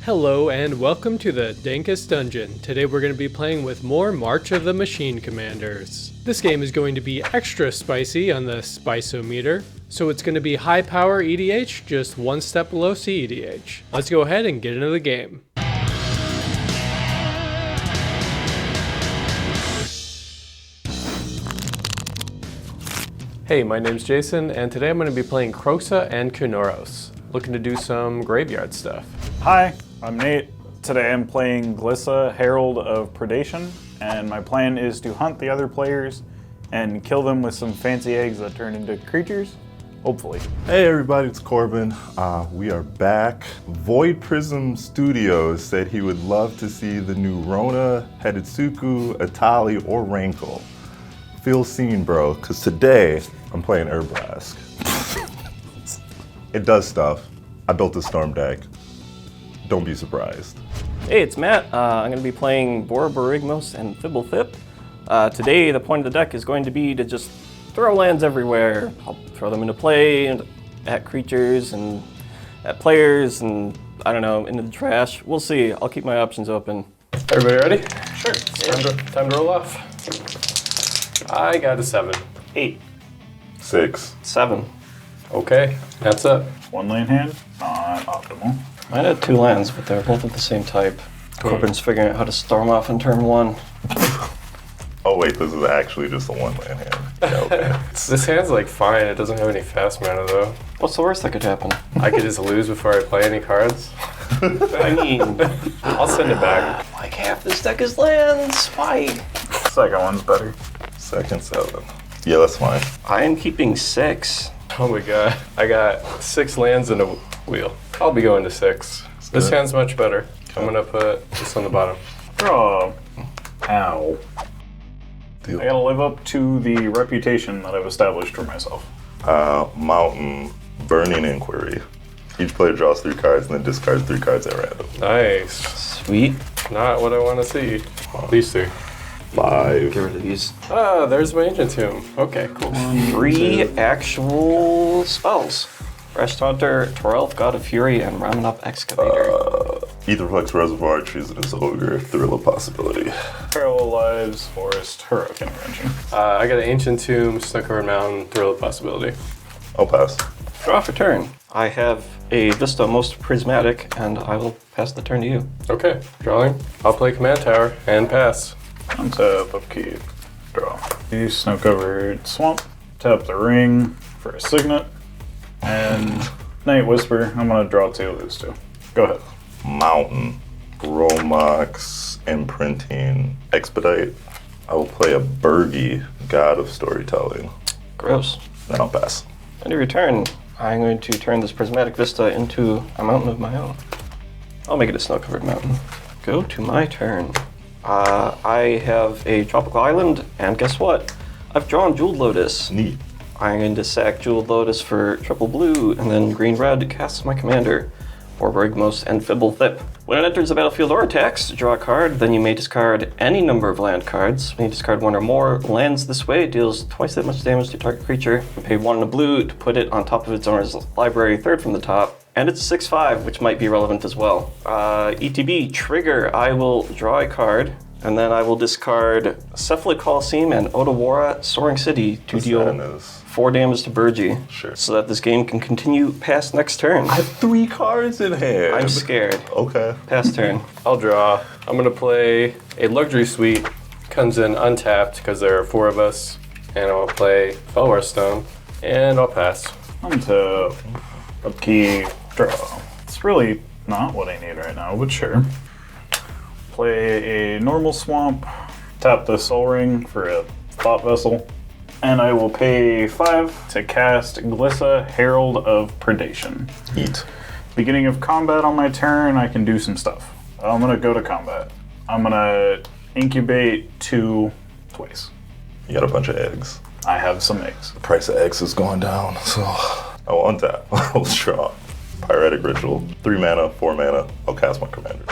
Hello and welcome to the Dankest Dungeon. Today we're going to be playing with more March of the Machine Commanders. This game is going to be extra spicy on the Spice-O-Meter, so it's going to be high power EDH, just one step below CEDH. Let's go ahead and get into the game. Hey, my name's Jason, and today I'm going to be playing Kroxa and Kunoros. Looking to do some graveyard stuff. Hi, I'm Nate. Today I'm playing Glissa, Herald of Predation, and my plan is to hunt the other players and kill them with some fancy eggs that turn into creatures, hopefully. Hey everybody, it's Corbin. We are back. Void Prism Studios said he would love to see the new Rona, Hedetsuku, Atali, or Rankle. Feel seen, bro, because today I'm playing Urabrask. It does stuff. I built a storm deck. Don't be surprised. Hey, it's Matt. I'm going to be playing Borborygmos and Fblthp. Today, the point of the deck is going to be to just throw lands everywhere. I'll throw them into play, and at creatures, and at players, and I don't know, into the trash. We'll see. I'll keep my options open. Everybody ready? Sure. Time to roll off. I got a 7. 8. 6. 7. Okay, that's it. One lane hand, not optimal. I had 2 lands, but they're both of the same type. Corbin's figuring out how to storm off in turn 1. Oh wait, this is actually just a one-land hand. Yeah, okay. This hand's like fine, it doesn't have any fast mana though. What's the worst that could happen? I could just lose before I play any cards. I mean, I'll send it back. like half this deck is lands. Why? Second one's better. Second 7. Yeah, that's fine. I am keeping 6. Oh my god, I got 6 lands and a wheel. I'll be going to 6. This hand's much better. I'm gonna put this on the bottom. Draw. Ow. Deal. I gotta live up to the reputation that I've established for myself. Mountain, Burning Inquiry. Each player draws 3 cards and then discards 3 cards at random. Nice. Sweet. Not what I want to see. These 3. 5. Get rid of these. Ah, there's my Ancient Tomb. Okay, cool. 3 actual spells. Fresh Taunter, Torelf, God of Fury, and Ramen Excavator. Etherflux Reservoir, Treasonous Ogre, Thrill of Possibility. Parallel Lives, Forest, Heroic Intervention. I got an Ancient Tomb, Snow-Covered Mountain, Thrill of Possibility. I'll pass. Draw for turn. I have a Vista Most Prismatic, and I will pass the turn to you. Okay, drawing. I'll play Command Tower and pass. Untap, upkeep, draw. Use Snow-Covered Swamp, tap the ring for a Signet, and Night Whisper. I'm gonna draw 2, lose 2. Go ahead. Mountain, Romox, Imprinting, Expedite. I will play a Burgi, God of Storytelling. Gross. Then I'll pass. End of your turn. I'm going to turn this Prismatic Vista into a mountain of my own. I'll make it a snow-covered mountain. Go to my turn. I have a tropical island, and guess what? I've drawn Jeweled Lotus. Neat. I'm going to sack Jeweled Lotus for triple blue, and then green-red casts my commander, Borborygmos and Fblthp. When it enters the battlefield or attacks, draw a card, then you may discard any number of land cards. When you discard 1 or more lands this way, it deals twice that much damage to target creature. You pay 1 in a blue to put it on top of its owner's library, 3rd from the top. And it's 6/5, which might be relevant as well. ETB, trigger, I will draw a card, and then I will discard Cephalic Coliseum and Otawara Soaring City to deal 4 damage to Burgi. Sure. So that this game can continue past next turn. I have 3 cards in hand. I'm scared. Okay. Past turn. I'll draw. I'm gonna play a Luxury Suite. Comes in untapped because there are 4 of us. And I'll play Felwar Stone. And I'll pass. Untap, upkeep, draw. It's really not what I need right now, but sure. Play a normal swamp, tap the Soul Ring for a Thought Vessel, and I will pay 5 to cast Glissa, Herald of Predation. Neat. Beginning of combat on my turn, I can do some stuff. I'm gonna go to combat. I'm gonna incubate 2 twice. You got a bunch of eggs. I have some eggs. The price of eggs is going down, so I will untap. I'll draw. Pyretic Ritual. 3 mana, 4 mana. I'll cast my commander.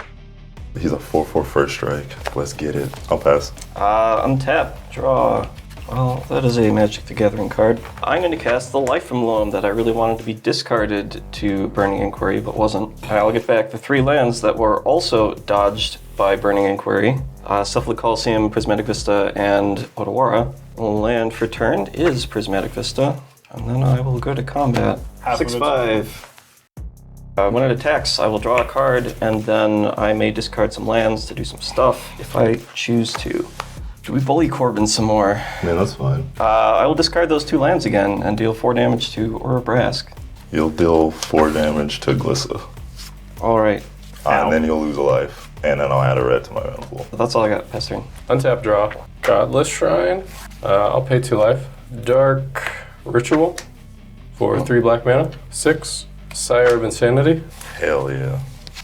He's a 4/4 first strike. Let's get it. I'll pass. Untap, draw. Well, that is a Magic the Gathering card. I'm going to cast the Life from Loam that I really wanted to be discarded to Burning Inquiry, but wasn't. I'll get back the 3 lands that were also dodged by Burning Inquiry. Cephalid Coliseum, Prismatic Vista, and Otawara. Land for turn is Prismatic Vista, and then I will go to combat. 6/5. When it attacks, I will draw a card, and then I may discard some lands to do some stuff if I choose to. Should we bully Corbin some more? Yeah, that's fine. I will discard those 2 lands again and deal 4 damage to Urabrask. You'll deal 4 damage to Glissa. Alright. And then you'll lose a life. And then I'll add a red to my mana pool. That's all I got, pass turn. Untap, draw. Godless Shrine. I'll pay 2 life. Dark Ritual for 3 black mana. 6. Sire of Insanity. Hell yeah.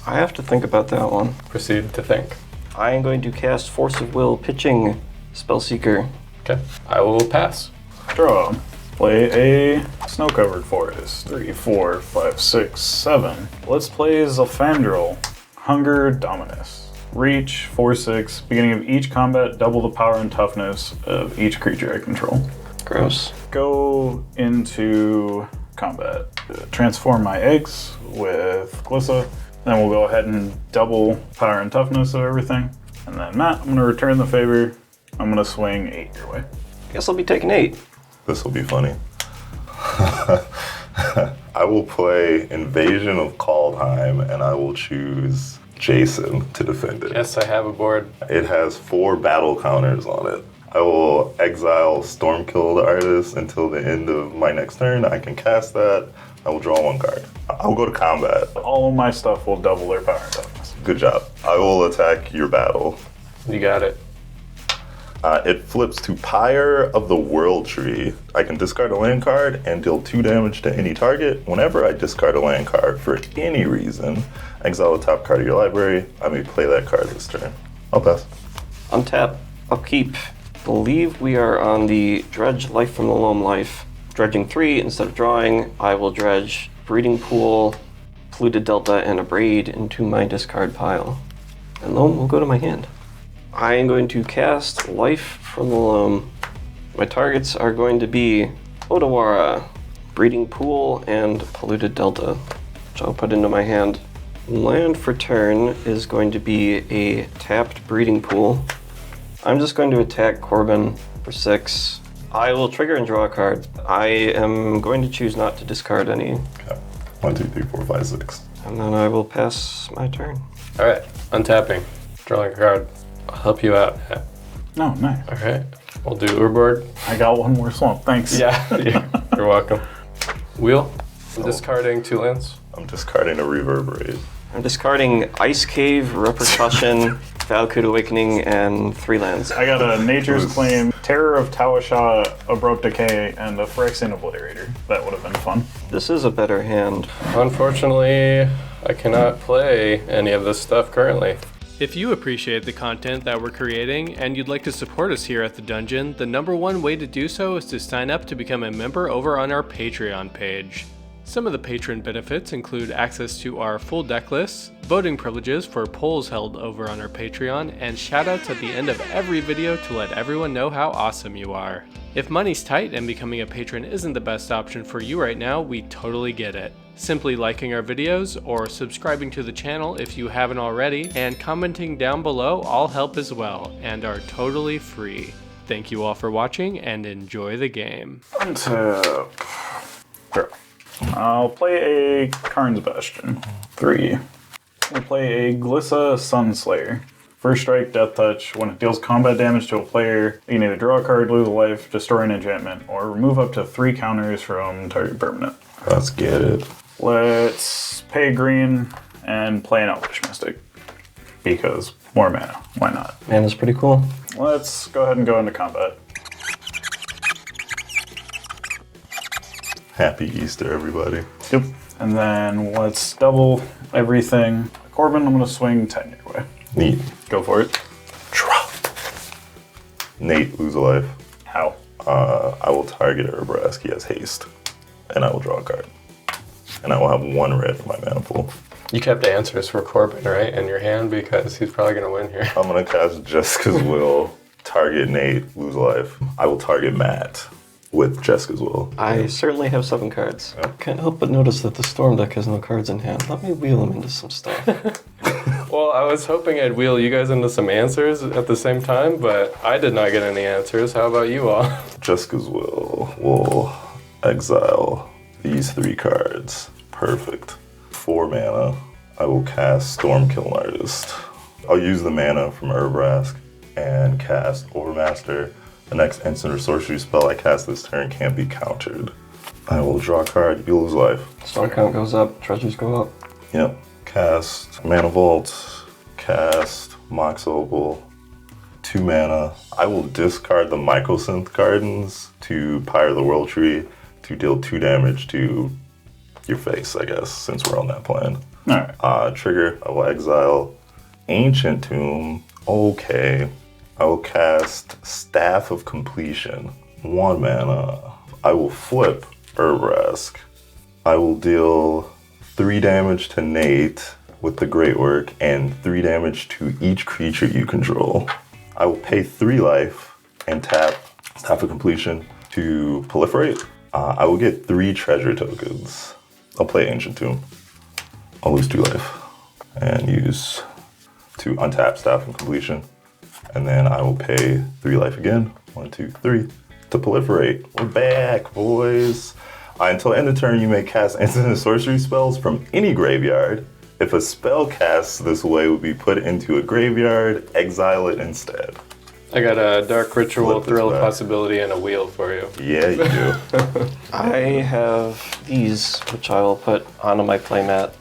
I have to think about that one. Proceed to think. I am going to cast Force of Will, pitching Spellseeker. Okay. I will pass. Draw. Play a snow-covered forest. 3, 4, 5, 6, 7. Let's play Zafandril. Hunger Dominus. Reach 4/6. Beginning of each combat, double the power and toughness of each creature I control. Gross. Go into combat. Transform my eggs with Glissa. Then we'll go ahead and double power and toughness of everything. And then Matt, I'm going to return the favor. I'm going to swing 8 your way. Guess I'll be taking 8. This will be funny. I will play Invasion of Kaldheim, and I will choose Jason to defend it. Yes, I have a board. It has 4 battle counters on it. I will exile Stormkill the Artist until the end of my next turn. I can cast that. I will draw 1 card. I'll go to combat. All of my stuff will double their power and toughness. Good job. I will attack your battle. You got it. It flips to Pyre of the World Tree. I can discard a land card and deal 2 damage to any target. Whenever I discard a land card for any reason, exile the top card of your library. I may play that card this turn. I'll pass. Untap, upkeep. Believe we are on the Dredge Life from the Loam Life. Dredging 3 instead of drawing. I will dredge Breeding Pool, Polluted Delta, and Abrade into my discard pile. And Loam will go to my hand. I am going to cast Life from the Loam. My targets are going to be Otawara, Breeding Pool, and Polluted Delta, which I'll put into my hand. Land for turn is going to be a tapped Breeding Pool. I'm just going to attack Corbin for 6. I will trigger and draw a card. I am going to choose not to discard any. Okay. 1, 2, 3, 4, 5, 6. And then I will pass my turn. All right. Untapping. Drawing a card. I'll help you out. Yeah. No, nice. All right. We'll do Urborg. I got 1 more swamp. Thanks. Yeah. You're welcome. Wheel. I'm discarding 2 lands. I'm discarding a Reverberate. I'm discarding Ice Cave, Repercussion, Valakut Awakening, and 3 lands. I got a Nature's Claim, Terror of Tawasha, Abrupt Decay, and a Phyrexian Obliterator. That would have been fun. This is a better hand. Unfortunately, I cannot play any of this stuff currently. If you appreciate the content that we're creating and you'd like to support us here at the Dungeon, the #1 way to do so is to sign up to become a member over on our Patreon page. Some of the patron benefits include access to our full deck lists, voting privileges for polls held over on our Patreon, and shoutouts at the end of every video to let everyone know how awesome you are. If money's tight and becoming a patron isn't the best option for you right now, we totally get it. Simply liking our videos or subscribing to the channel if you haven't already, and commenting down below all help as well, and are totally free. Thank you all for watching and enjoy the game. Untap. Draw. I'll play a Karn's Bastion. 3. I'll play a Glissa Sunslayer. First strike, death touch. When it deals combat damage to a player, you can either draw a card, lose a life, destroy an enchantment, or remove up to 3 counters from target permanent. Let's get it. Let's pay green and play an Elvish Mystic. Because more mana. Why not? Mana's pretty cool. Let's go ahead and go into combat. Happy Easter, everybody. Yep. And then let's double everything. Corbin, I'm going to swing 10 your way. Neat. Go for it. Drop. Nate, lose a life. How? I will target Urabrask. He has haste. And I will draw a card. And I will have 1 red in my mana pool. You kept answers for Corbin, right, in your hand because he's probably going to win here. I'm going to cast Jessica's Will target Nate, lose a life. I will target Matt with Jessica's will. I certainly have 7 cards. Can't help but notice that the Storm deck has no cards in hand. Let me wheel them into some stuff. Well, I was hoping I'd wheel you guys into some answers at the same time, but I did not get any answers. How about you all? Jessica's will exile these 3 cards. Perfect. 4 mana. I will cast Stormkiln Artist. I'll use the mana from Urabrask and cast Overmaster. The next instant or sorcery spell I cast this turn can't be countered. I will draw a card, you lose life. Storm count goes up, treasures go up. Yep. Cast Mana Vault, cast Mox Opal, 2 mana. I will discard the Mycosynth Gardens to Pyre the World Tree to deal 2 damage to your face, I guess, since we're on that plan. Alright. Trigger, I will exile Ancient Tomb. Okay. I will cast Staff of Completion. 1 mana. I will flip Urabrask. I will deal 3 damage to Nate with the Great Work and 3 damage to each creature you control. I will pay 3 life and tap Staff of Completion to proliferate. I will get 3 treasure tokens. I'll play Ancient Tomb. I'll lose 2 life and use to untap Staff of Completion. And then I will pay 3 life again. 1, 2, 3 to proliferate. We're back, boys. Until end of turn, you may cast instant and sorcery spells from any graveyard. If a spell cast this way would be put into a graveyard, exile it instead. I got a Dark Ritual, Flip this Thrill of back. Possibility, and a wheel for you. Yeah, you do. I have these, which I will put onto my playmat.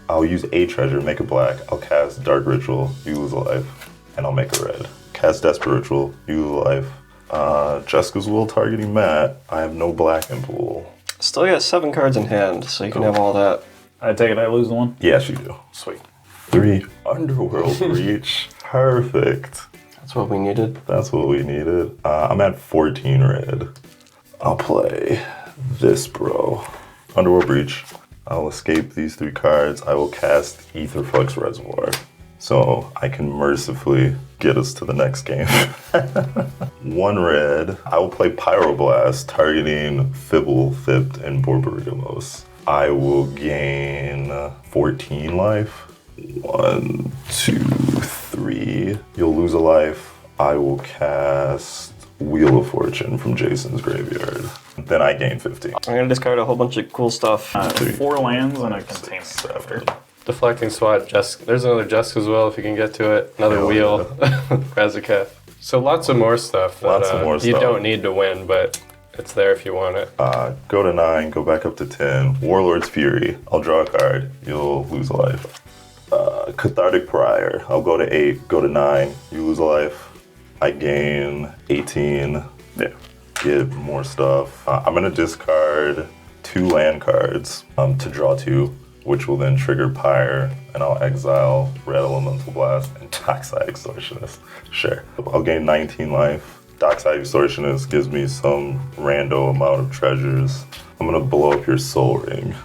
I'll use a treasure, make a black. I'll cast Dark Ritual, you lose a life, and I'll make a red. Cast Desperate Ritual, you lose a life. Jessica's will targeting Matt. I have no black in pool. Still got 7 cards in hand, so you can have all that. I take it I lose the 1? Yes, you do. Sweet. 3 Underworld Reach. Perfect. That's what we needed. That's what we needed. I'm at 14 red. I'll play this, bro. Underworld Breach. I'll escape these 3 cards. I will cast Aetherflux Reservoir. So I can mercifully get us to the next game. 1 red. I will play Pyroblast, targeting Fblthp and Borborygmos. I will gain 14 life. 1, 2, 3. You'll lose a life. I will cast Wheel of Fortune from Jason's graveyard. Then I gain 50. I'm gonna discard a whole bunch of cool stuff. 4 lands and a containment. 7. Deflecting Swat, there's another Jesk as well if you can get to it. Another Hell wheel, Razaketh. So lots of more stuff that Lots of more you stuff. don't need to win, but it's there if you want it. Go to 9, go back up to 10. Warlord's Fury. I'll draw a card. You'll lose a life. Cathartic Prior. I'll go to 8, go to 9. You lose a life. I gain 18. Yeah. Get more stuff. I'm going to discard 2 land cards to draw 2, which will then trigger Pyre, and I'll exile Red Elemental Blast and Dockside Extortionist. Sure. I'll gain 19 life. Dockside Extortionist gives me some rando amount of treasures. I'm going to blow up your Soul Ring.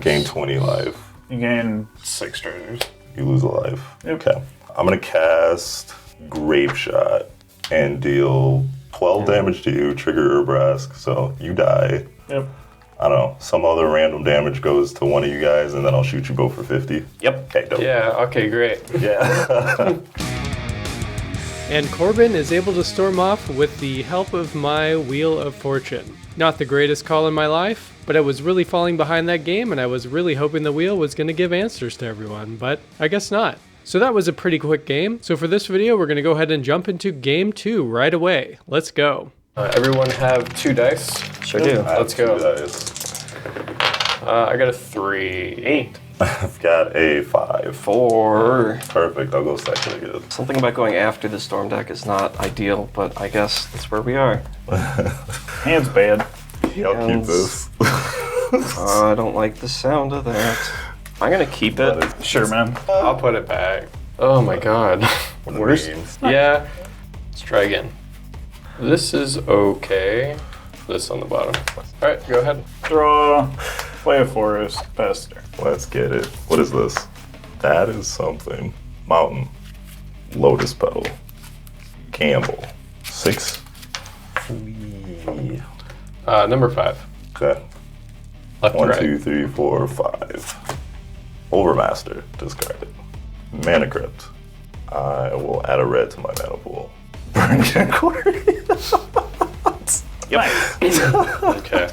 Gain 20 life. You gain 6 treasures. You lose a life. Yep. Okay. I'm going to cast Grape Shot and deal 12 damage to you, trigger Urabrask, so you die. Yep. I don't know, some other random damage goes to one of you guys, and then I'll shoot you both for 50. Yep. Okay, dope. Yeah, okay, great. Yeah. And Corbin is able to storm off with the help of my Wheel of Fortune. Not the greatest call in my life, but I was really falling behind that game, and I was really hoping the wheel was going to give answers to everyone, but I guess not. So that was a pretty quick game. So for this video, we're going to go ahead and jump into game 2 right away. Let's go. Everyone have 2 dice? Sure do. Let's go. 2 dice. I got a 3. 8. I've got a 5. 4. Perfect, I'll go second again. Something about going after the Storm deck is not ideal, but I guess that's where we are. Hand's bad. Yeah, I'll keep this. I don't like the sound of that. I'm gonna keep it. Sure, man. I'll put it back. Oh my god. Worst? Yeah. Let's try again. This is okay. This on the bottom. Alright, go ahead. Draw. Play a forest. Pester. Let's get it. What is this? That is something. Mountain. Lotus Petal. Gamble. 6. Number 5. Okay. Left to 1, right. 2, 3, 4, 5. Overmaster, discarded. Mana Crypt. I will add a red to my mana pool. Burning Quarry. Okay.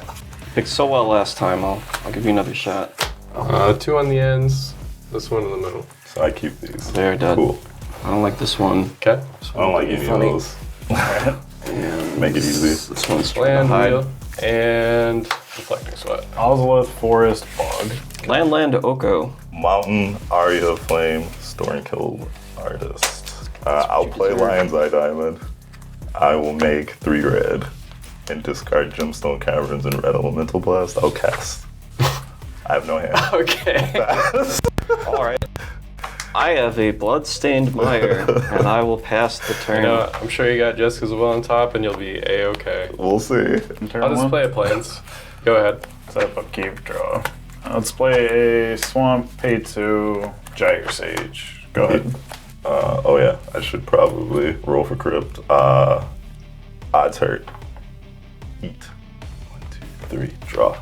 Picked so well last time. I'll give you another shot. 2 on the ends. This one in the middle. So I keep these. They're dead. Cool. I don't like this one. Okay. I don't like any Funny. of those. And Make it easy. This one's trying to Land, hide. wheel, and Reflecting Sweat. Ozolith, Forest, Bog. Land, Oko. Mountain, Aria, Flame, Stormkill, Artist. I'll play Lion's Eye Diamond. I will make 3 red and discard Gemstone Caverns and Red Elemental Blast. I'll cast. I have no hand. Okay. All right. I have a Bloodstained Mire, and I will pass the turn. I'm sure you got Jessica's Will on top, and you'll be a-okay. We'll see. I'll just play a Plains. Go ahead. Set up, keep, draw. Let's play a Swamp, pay 2, Gyre Sage. Go ahead. Oh yeah, I should probably roll for Crypt. Odds hurt. Eat. 1, 2, 3, draw.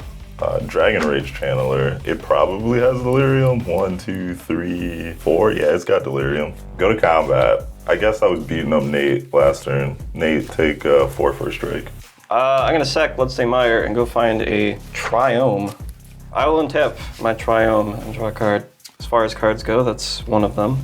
Dragon Rage Channeler. It probably has Delirium. 1, 2, 3, 4. Yeah, it's got Delirium. Go to combat. I guess I was beating up Nate last turn. Nate, take 4 for a strike. I'm going to sack Bloodstained Mire and go find a Triome. I will untap my Triome and draw a card. As far as cards go, that's one of them.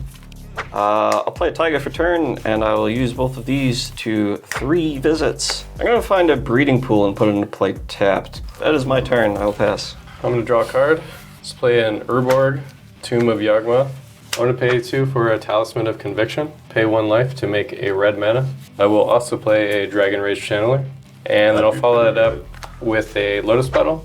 I'll play a Taiga for turn, and I will use both of these to 3 visits. I'm going to find a Breeding Pool and put it into play tapped. That is my turn. I will pass. I'm going to draw a card. Let's play an Urborg, Tomb of Yawgmoth. I'm going to pay 2 for a Talisman of Conviction. Pay 1 life to make a red mana. I will also play a Dragon Rage Channeler. And then I'll follow that up with a Lotus Petal,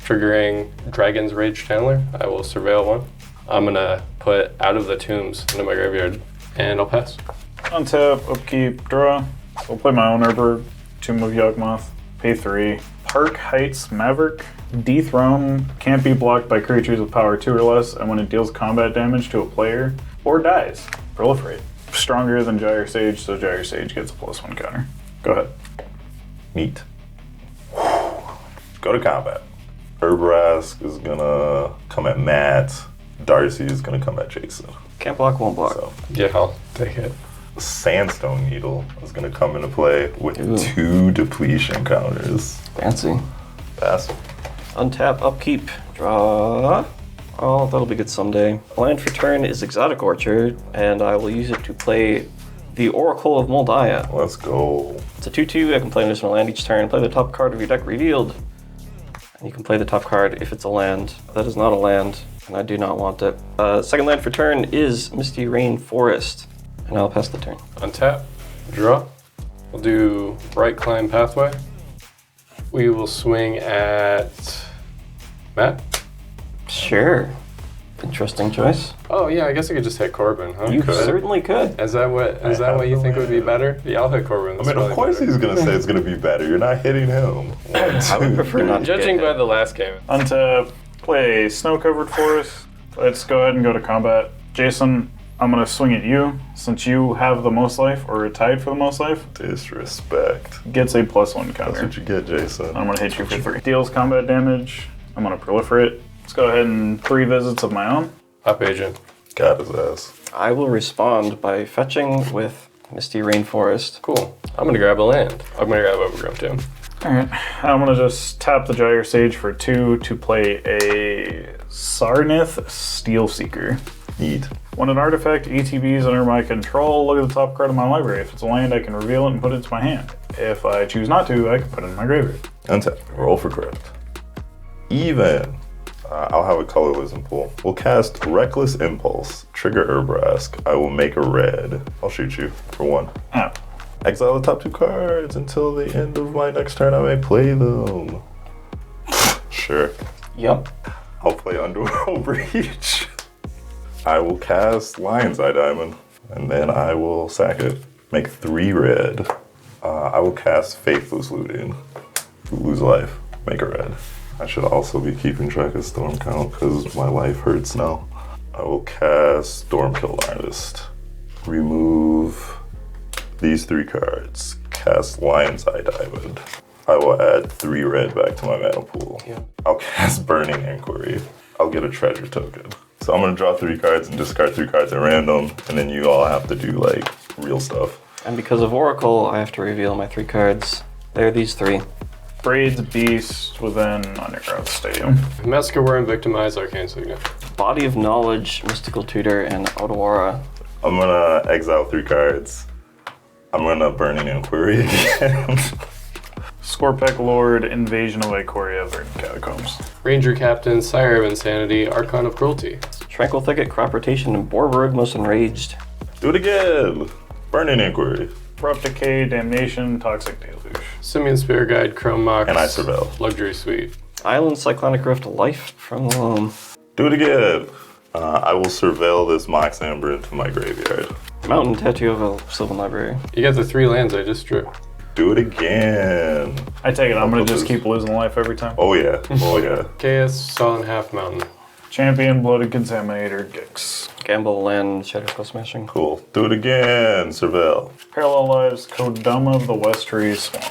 triggering Dragon's Rage Channeler. I will Surveil 1. I'm going to put Out of the Tombs into my graveyard, and I'll pass. Untap, upkeep, draw. We'll play my own Urborg, Tomb of Yawgmoth. Pay 3. Park Heights Maverick. Dethrone can't be blocked by creatures with power 2 or less, and when it deals combat damage to a player or dies, proliferate. Stronger than Gyre Sage, so Gyre Sage gets a +1 counter. Go ahead. Meet. Go to combat. Urabrask is gonna come at Matt. Darcy is gonna come at Jason. Can't block, won't block. So Yeah, I'll take it. Sandstone Needle is gonna come into play with 2 depletion counters. Fancy. Pass. Untap, upkeep, draw. Oh, that'll be good someday. Land for turn is Exotic Orchard, and I will use it to play the Oracle of Moldiah. Let's go. It's a 2/2. I can play an additional land each turn. Play the top card of your deck revealed. And you can play the top card if it's a land. That is not a land, and I do not want it. Second land for turn is Misty Rain Forest, and I'll pass the turn. Untap, draw. We'll do Bright Climb Pathway. We will swing at Matt. Sure. Interesting choice. Oh yeah, I guess I could just hit Corbin, huh? You Could. certainly could. Is that what you think would be better? Yeah, I'll hit Corbin. I mean, of course he's gonna say it's gonna be better. You're not hitting him. I would prefer not to Judging get by hit. the last game. Untap, play Snow-Covered Forest. Let's go ahead and go to combat. Jason, I'm gonna swing at you. Since you have the most life, or are tied for the most life, Disrespect. gets a +1 That's counter. what you get, Jason. I'm gonna hit you for 3. Deals combat damage. I'm gonna proliferate. Let's go ahead and 3 visits of my own. Top agent. Got his ass. I will respond by fetching with Misty Rainforest. Cool. I'm gonna grab a land. I'm gonna grab Overgrowth too. Alright, I'm gonna just tap the Gyre Sage for 2 to play a Sarnith Steel Seeker. Neat. When an artifact ETBs under my control, look at the top card of my library. If it's a land, I can reveal it and put it into my hand. If I choose not to, I can put it in my graveyard. Untap. Roll for crypt. Even. I'll have a colorless pool. We'll cast Reckless Impulse. Trigger Urabrask. I will make a red. I'll shoot you for 1. Oh. Exile the top 2 cards until the end of my next turn. I may play them. Sure. Yep. I'll play Underworld Breach. I will cast Lion's Eye Diamond, and then I will sack it. Make 3 red. I will cast Faithless Looting. Lose life. Make a red. I should also be keeping track of Storm count because my life hurts now. I will cast Stormkill Artist. Remove these 3 cards. Cast Lion's Eye Diamond. I will add 3 red back to my mana pool. Yeah. I'll cast Burning Inquiry. I'll get a treasure token. So I'm gonna draw 3 cards and discard 3 cards at random, and then you all have to do like real stuff. And because of Oracle, I have to reveal my 3 cards. They're these 3. Braids Beast within Underground Stadium. Massacre Worm, Victimize, Arcane Signet. Body of Knowledge, Mystical Tutor, and Otawara. I'm gonna exile 3 cards. I'm gonna Burning Inquiry again. Scorpec Lord, Invasion of Ikoria, Verdant Catacombs. Ranger Captain, Sire of Insanity, Archon of Cruelty. Tranquil Thicket, Crop Rotation, and Borborygmos Enraged. Do it again. Burning Inquiry. Abrupt Decay, Damnation, Toxic Deluge. Simian Spear Guide, Chrome Mox. And I Surveil. Luxury Suite. Island Cyclonic Rift, Life from the Loam. Do it again. I will surveil this Mox Amber into my graveyard. Mountain Tattoo of a Sylvan Library. You got the 3 lands I just drew. Do it again. I take it I'm gonna just keep losing life every time. Oh yeah, oh yeah. KS, Solid Half Mountain. Champion, Bloated Contaminator, Gix. Gamble Land, Shadow Spell Smashing. Cool. Do it again, Surveil. Parallel Lives, Kodama of the Westry Swamp.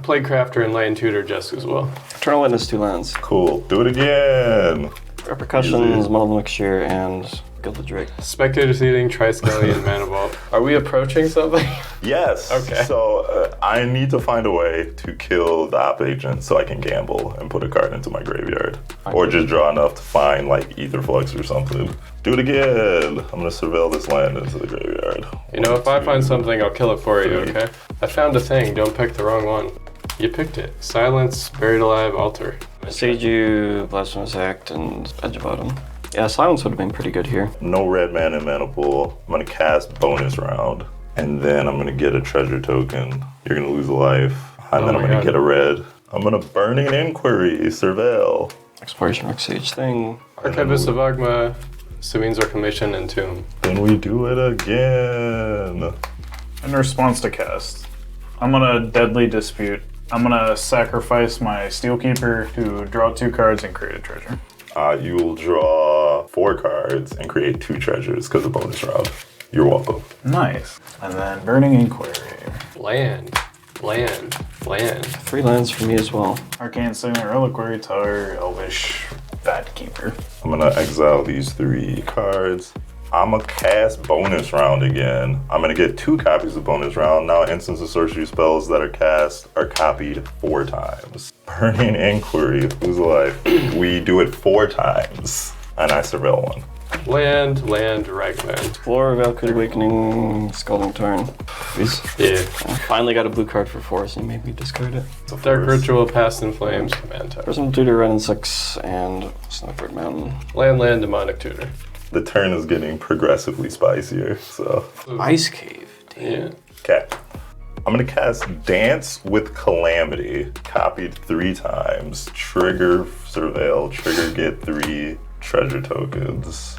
Plague Crafter and Lion Tutor just as well. Eternal Witness, 2 lands. Cool. Do it again. Repercussions, Easy. Muddle Mixture, and Gilded Drake. Spectator Seeding, Triskelion, and Mana Vault. Are we approaching something? Yes. Okay. So I need to find a way to kill the op agent so I can gamble and put a card into my graveyard. Or just draw enough to find like Aetherflux or something. Do it again. I'm gonna surveil this land into the graveyard. You know, if I find something, I'll kill it for you, 3. okay? I found a thing, don't pick the wrong one. You picked it. Silence, Buried Alive, Altar. Seiju, Blasphemous Act, and Edge of Autumn. Yeah, Silence would have been pretty good here. No red mana in mana pool. I'm gonna cast bonus round. And then I'm gonna get a treasure token. You're gonna lose a life. And then I'm gonna get a red. I'm gonna Burning Inquiry, Surveil. Exploration Rock Sage thing. Archivist of Agma, Sabine's Reclamation, and Tomb. Then we do it again. In response to cast, I'm gonna Deadly Dispute. I'm gonna sacrifice my Steelkeeper to draw 2 cards and create a treasure. You will draw 4 cards and create 2 treasures because of bonus round. You're welcome. Nice. And then Burning Inquiry. Land, land, land. 3 lands for me as well. Arcane Signet, Reliquary Tower, Elvish, Bat Keeper. I'm gonna exile these 3 cards. I'm gonna cast bonus round again. I'm gonna get 2 copies of bonus round. Now instants of sorcery spells that are cast are copied 4 times. Burning Inquiry, lose a life. We do it 4 times. And I surveil 1. Land, land, Ragman. Explorer, Valkyrie Awakening, Scalding Tarn. These. Yeah. I finally got a blue card for 4, so you made me discard it. Dark Ritual, Past in Flames, Command Tower. Prism Tutor, Ren and 6, and Snowbird Mountain. Land, land, Demonic Tutor. The turn is getting progressively spicier, so. Ice Cave. Yeah. Okay. I'm gonna cast Dance with Calamity, copied 3 times. Trigger, surveil, trigger, get 3 treasure tokens.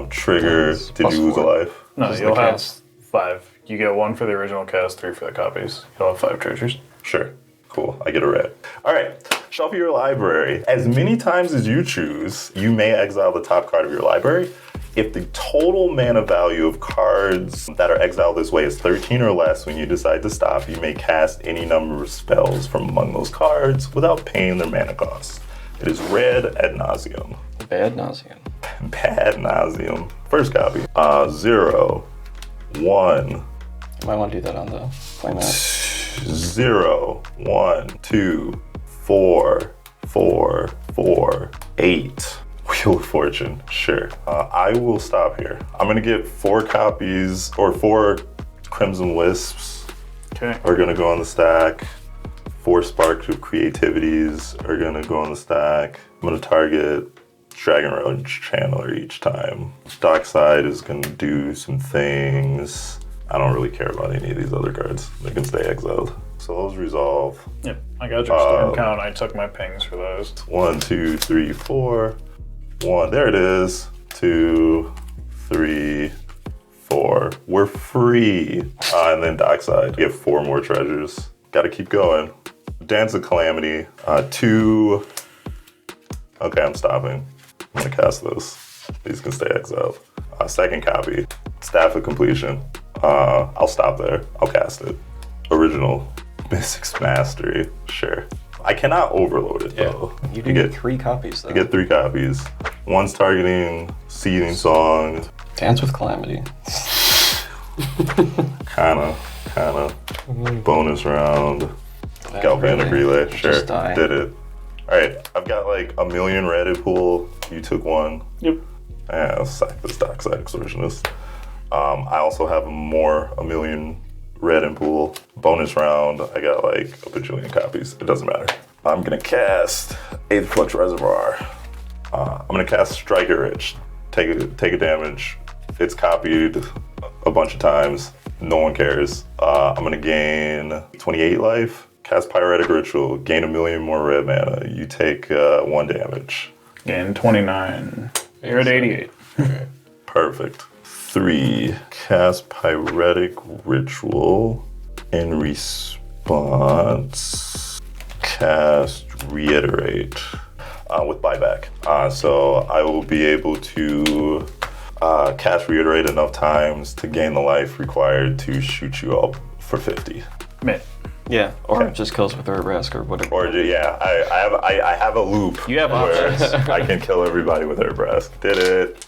Trigger, Dance. did you lose a life? No, Just you'll the have cast. 5. You get 1 for the original cast, 3 for the copies. You'll have 5 treasures. Sure. Cool. I get a red. All right. Shuffle your library. As many times as you choose, you may exile the top card of your library. If the total mana value of cards that are exiled this way is 13 or less when you decide to stop, you may cast any number of spells from among those cards without paying their mana costs. It is red ad nauseum. Bad Nauseam. Bad nauseum. First copy. 0, 1, You might want to do that on the playmat. 0, 1, 2, 4, 4, 4, 8. Wheel of Fortune, sure. I will stop here. I'm gonna get 4 copies, or 4 Crimson Wisps Okay. are gonna go on the stack. 4 Spark of Creativities are gonna go on the stack. I'm gonna target Dragon Road Channeler each time. Dockside is gonna do some things. I don't really care about any of these other cards. They can stay exiled. So those resolve. Yep. I got your storm count. I took my pings for those. 1, 2, 3, 4. 1, there it is. 2, 3, 4. We're free. And then Dockside. We have 4 more treasures. Gotta keep going. Dance of Calamity. 2. Okay, I'm stopping. I'm gonna cast those. These can stay exiled. Second copy. Staff of Completion. I'll stop there. I'll cast it. Original Mystics Mastery, sure. I cannot overload it though. You do get 3 copies though. I get 3 copies. One's targeting Seething Song. Dance with Calamity. Kinda. Bonus round. Galvanic Relay, sure. Just die. Did it. Alright, I've got like a million red in pool. You took 1. Yep. Yeah, I'll sack this Dockside Extortionist. I also have a million red in pool. Bonus round, I got like a bajillion copies. It doesn't matter. I'm gonna cast 8th Flux Reservoir. I'm gonna cast Strike It Rich. Take a damage. It's copied a bunch of times. No one cares. I'm gonna gain 28 life. Cast Pyretic Ritual. Gain a million more red mana. You take 1 damage. Gain 29. You're at 88. Perfect. 3. Cast Pyretic Ritual. In response, cast Reiterate with buyback. So I will be able to cast Reiterate enough times to gain the life required to shoot you up for 50. Mid. Yeah, or it just kills with Urabrask or whatever. Or yeah, I have a loop. You have where options. I can kill everybody with Urabrask. Did it.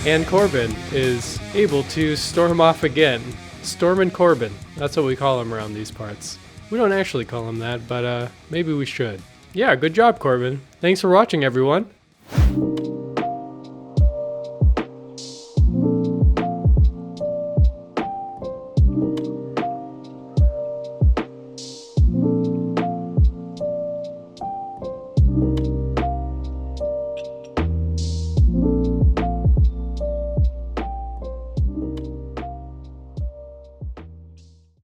And Corbin is able to storm off again. Stormin' Corbin. That's what we call him around these parts. We don't actually call him that, but maybe we should. Yeah, good job, Corbin. Thanks for watching, everyone.